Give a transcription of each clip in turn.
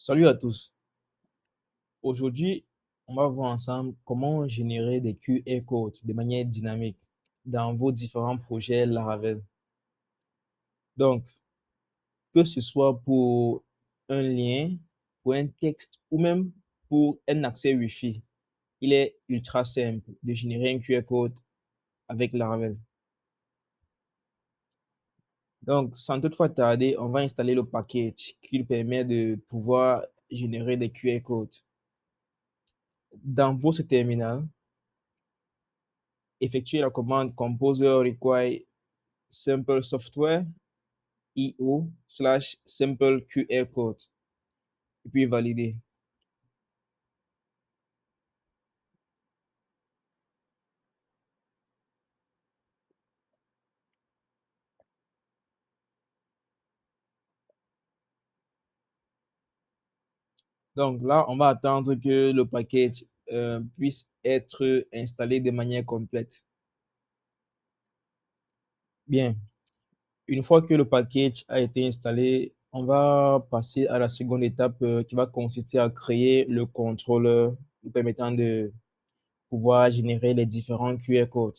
Salut à tous. Aujourd'hui, on va voir ensemble comment générer des QR codes de manière dynamique dans vos différents projets Laravel. Donc, que ce soit pour un lien, pour un texte ou même pour un accès Wi-Fi, il est ultra simple de générer un QR code avec Laravel. Donc, sans toutefois tarder, on va installer le package qui nous permet de pouvoir générer des QR codes. Dans votre terminal, effectuez la commande composer require simple software io/simple QR code et puis valider. Donc là, on va attendre que le package puisse être installé de manière complète. Bien, une fois que le package a été installé, on va passer à la seconde étape qui va consister à créer le contrôleur nous permettant de pouvoir générer les différents QR codes.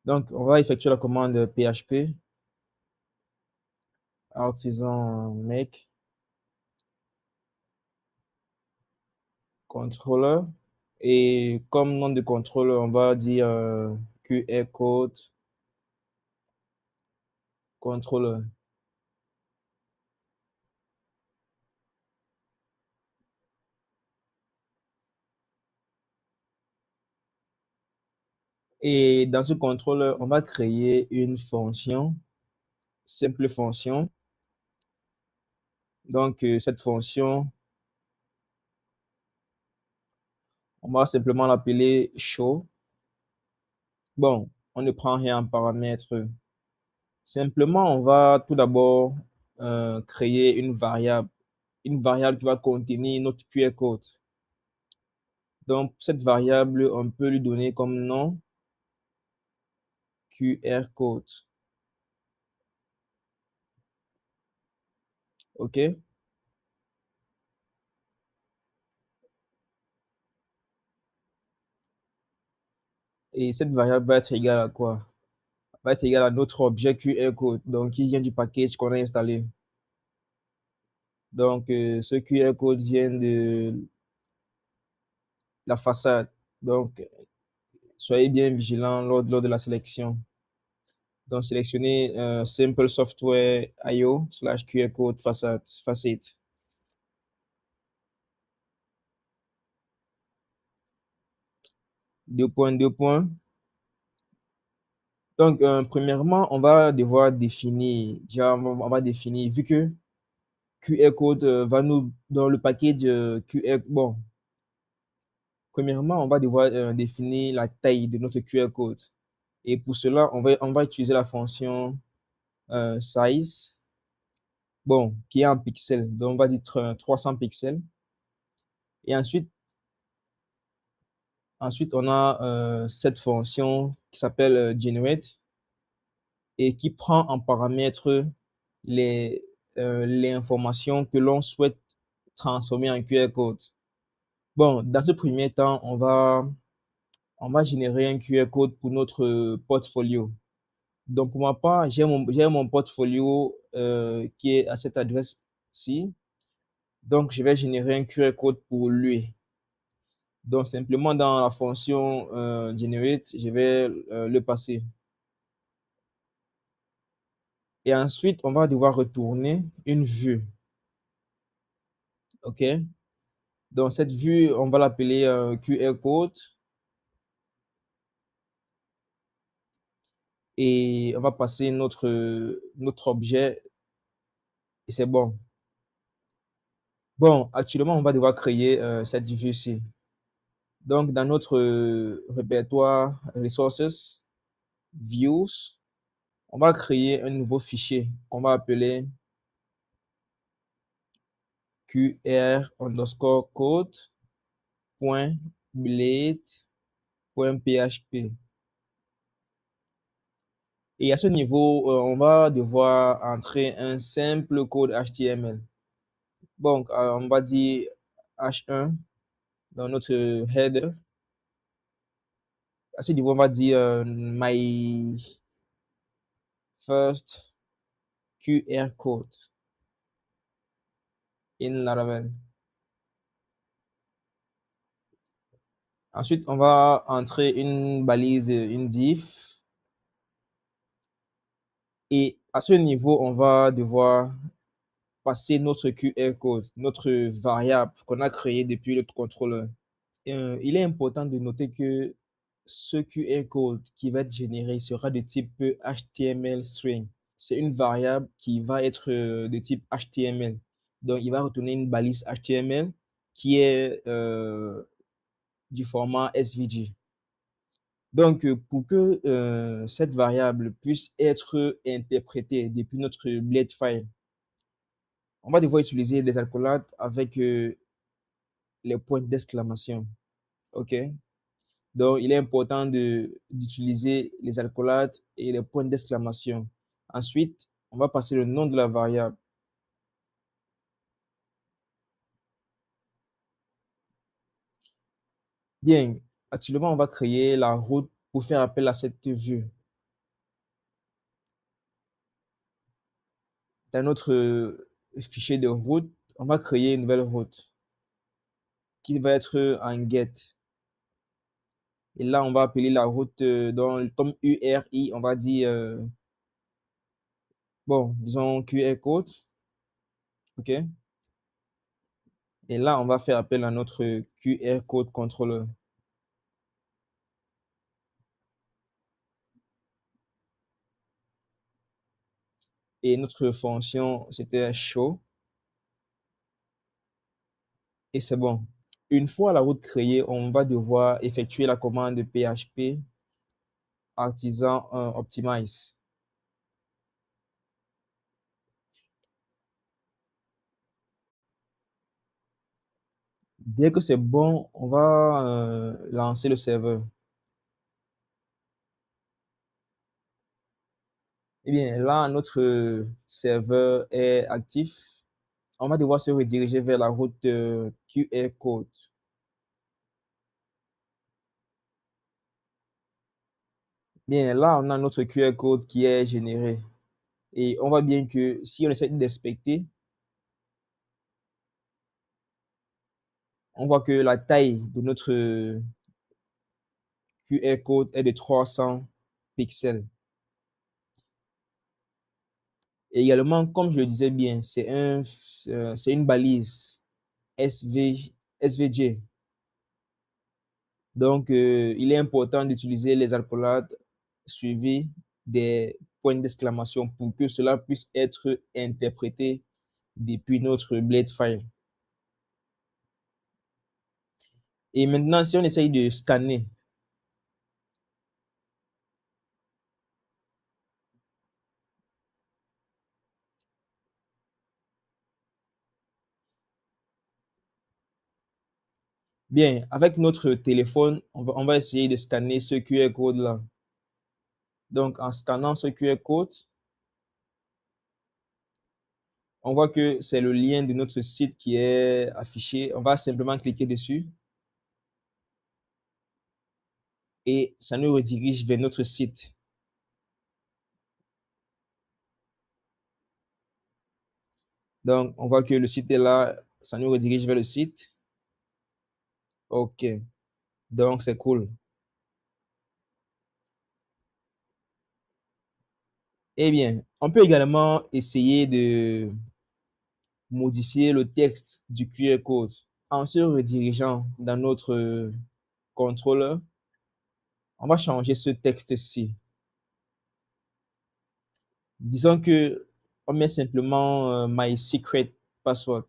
Donc, on va effectuer la commande PHP artisan make controller et comme nom de contrôleur, on va dire QR code controller. Et dans ce contrôleur, on va créer une fonction, simple fonction. Donc, cette fonction, on va simplement l'appeler show. Bon, on ne prend rien en paramètre. Simplement, on va tout d'abord créer une variable qui va contenir notre QR code. Donc, cette variable, on peut lui donner comme nom QR code. OK? Et cette variable va être égale à quoi? Va être égale à notre objet QR code, donc qui vient du package qu'on a installé. Donc, ce QR code vient de la façade. Donc, soyez bien vigilants lors de la sélection. Donc, sélectionnez Simple Software IO/QR code facade. Deux points, deux points. Donc, premièrement, on va devoir définir, déjà, on va définir, vu que QR code va nous, dans le package QR, bon, premièrement, on va devoir définir la taille de notre QR code. Et pour cela, on va utiliser la fonction size, bon, qui est en pixels. Donc, on va dire 300 pixels. Et ensuite on a cette fonction qui s'appelle generate et qui prend en paramètre les, l'information que l'on souhaite transformer en QR code. Bon, dans ce premier temps, on va générer un QR code pour notre portfolio. Donc, pour ma part, j'ai mon portfolio qui est à cette adresse-ci. Donc, je vais générer un QR code pour lui. Donc, simplement dans la fonction generate, je vais le passer. Et ensuite, on va devoir retourner une vue. OK? Donc, cette vue, on va l'appeler QR code. Et on va passer notre objet. Et c'est bon. Bon, actuellement, on va devoir créer cette vue-ci. Donc, dans notre répertoire Resources, Views, on va créer un nouveau fichier qu'on va appeler qr_code.blade.php. Et à ce niveau, on va devoir entrer un simple code HTML. Donc, on va dire H1 dans notre header. À ce niveau, on va dire my first QR code in Laravel. Ensuite, on va entrer une balise, une div. Et à ce niveau, on va devoir passer notre QR code, notre variable qu'on a créée depuis le contrôleur. Il est important de noter que ce QR code qui va être généré sera de type HTML string. C'est une variable qui va être de type HTML. Donc, il va retourner une balise HTML qui est du format SVG. Donc, pour que cette variable puisse être interprétée depuis notre blade file, on va devoir utiliser des accolades avec les points d'exclamation. OK? Donc, il est important d'utiliser les accolades et les points d'exclamation. Ensuite, on va passer le nom de la variable. Bien, actuellement, on va créer la route pour faire appel à cette vue. Dans notre fichier de route, on va créer une nouvelle route qui va être en get. Et là, on va appeler la route comme URI, on va dire, bon, disons QR code. OK? Et là, on va faire appel à notre QR code controller. Et notre fonction, c'était show. Et c'est bon. Une fois la route créée, on va devoir effectuer la commande PHP artisan optimize. Dès que c'est bon, on va lancer le serveur. Eh bien, là, notre serveur est actif. On va devoir se rediriger vers la route QR code. Bien, là, on a notre QR code qui est généré. Et on voit bien que si on essaie d'inspecter, on voit que la taille de notre QR code est de 300 pixels. Et également, comme je le disais bien, c'est une balise SVG. Donc, il est important d'utiliser les accolades suivis des points d'exclamation pour que cela puisse être interprété depuis notre blade file. Et maintenant, si on essaye de scanner, bien, avec notre téléphone, on va essayer de scanner ce QR code-là. Donc, en scannant ce QR code, on voit que c'est le lien de notre site qui est affiché. On va simplement cliquer dessus et ça nous redirige vers notre site. Donc, on voit que le site est là, ça nous redirige vers le site. OK, donc c'est cool. Eh bien, on peut également essayer de modifier le texte du QR code en se redirigeant dans notre contrôleur. On va changer ce texte-ci. Disons que on met simplement my secret password.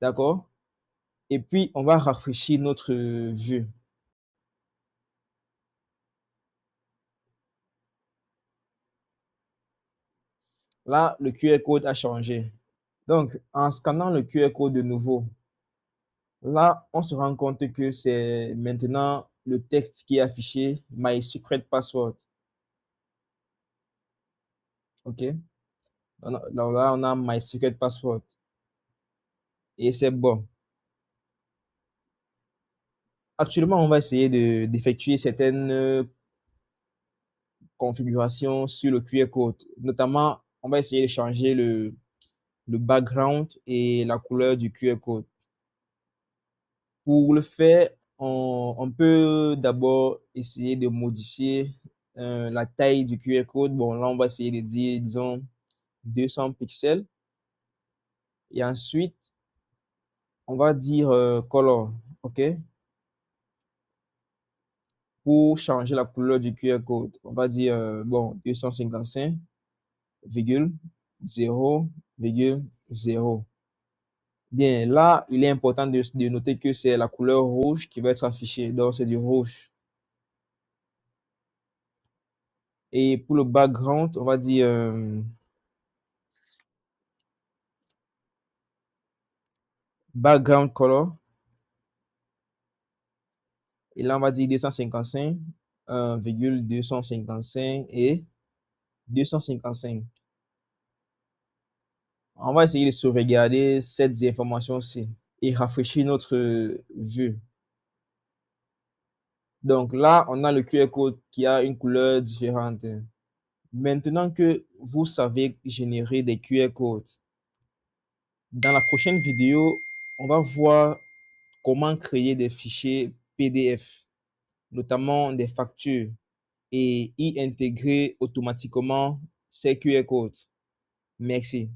D'accord? Et puis, on va rafraîchir notre vue. Là, le QR code a changé. Donc, en scannant le QR code de nouveau, Là, on se rend compte que c'est maintenant le texte qui est affiché, My Secret Password. OK? Là, on a My Secret Password et c'est bon. Actuellement, on va essayer d'effectuer certaines configurations sur le QR code. Notamment, on va essayer de changer le background et la couleur du QR code. Pour le faire, on peut d'abord essayer de modifier la taille du QR code. Bon, là, on va essayer de dire, disons, 200 pixels. Et ensuite, on va dire color, OK? Pour changer la couleur du QR code, on va dire, bon, 255,0,0. Bien, là, il est important de noter que c'est la couleur rouge qui va être affichée. Donc, c'est du rouge. Et pour le background, on va dire background color. Et là, on va dire 255, 1,255 et 255. On va essayer de sauvegarder cette information-ci et rafraîchir notre vue. Donc là, on a le QR code qui a une couleur différente. Maintenant que vous savez générer des QR codes, dans la prochaine vidéo, on va voir comment créer des fichiers PDF, notamment des factures, et y intégrer automatiquement ces QR codes. Merci.